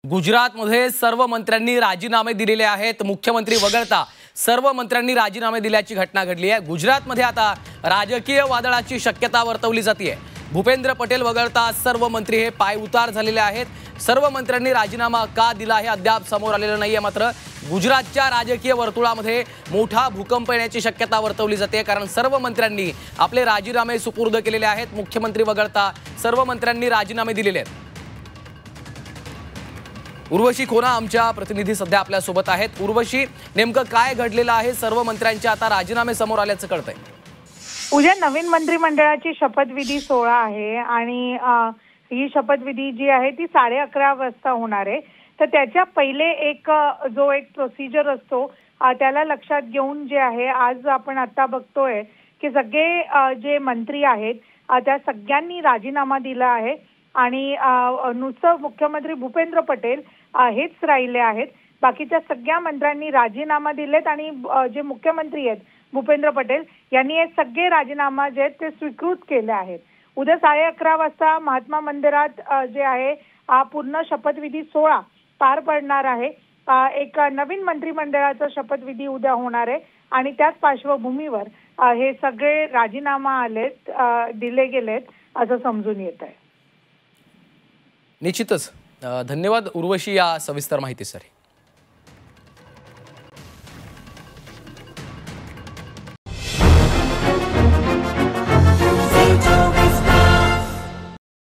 गुजरातमध्ये सर्व मंत्र्यांनी राजीनामे दिलेले आहेत। मुख्यमंत्री वगळता सर्व मंत्र्यांनी राजीनामे दिल्याची घटना घडली आहे। गुजरातमध्ये आता राजकीय वादळाची शक्यता वर्तवली जाते। भूपेंद्र पटेल वगळता सर्व मंत्री हे पायउतार झालेले आहेत। सर्व मंत्र्यांनी राजीनामा का दिला हे अद्याप समोर आलेलं नाहीये। मात्र गुजरातच्या राजकीय वर्तुळामध्ये मोठा भूकंप येण्याची शक्यता वर्तवली जाते, कारण सर्व मंत्र्यांनी आपले राजीनामे सुपूर्द केलेले आहेत। मुख्यमंत्री वगळता सर्व मंत्र्यांनी राजीनामे दिलेले आहेत। उर्वशी खोना आमच्या प्रतिनिधी सध्या आपल्या सोबत आहेत। उर्वशी, नेमकं काय घडलेलं आहे? सर्व मंत्र्यांचे आता राजीनामे समोर आल्याचं कळतंय। उद्या नवीन मंत्रिमंडळाची शपथविधी सोहळा आहे आणि ही शपथविधी जी आहे ती 11:30 वाजता होणार आहे। तर त्याच्या पहिले एक प्रोसिजर असतो त्याला लक्षात घेऊन जे आहे आज आपण आता बघतोय की सगळे जे मंत्री आहेत त्या सगळ्यांनी राजीनामा दिला आहे आणि नुसतं मुख्यमंत्री भूपेंद्र पटेल हेच राहिले आहेत। बाकीच्या सगळ्या मंत्र्यांनी राजीनामा दिलेत आणि जे मुख्यमंत्री आहेत भूपेंद्र पटेल यांनी हे सगळे राजीनामा जे आहेत ते स्वीकृत केले आहेत। उद्या 11:30 वाजता महात्मा मंदिरात जे आहे हा पूर्ण शपथविधी सोहळा पार पडणार आहे। एक नवीन मंत्रिमंडळाचा शपथविधी उद्या होणार आहे आणि त्याच पार्श्वभूमीवर हे सगळे राजीनामा दिले गेलेत असं समजून येत आहे। निश्चितच धन्यवाद उर्वशी या सविस्तर माहितीसाठी।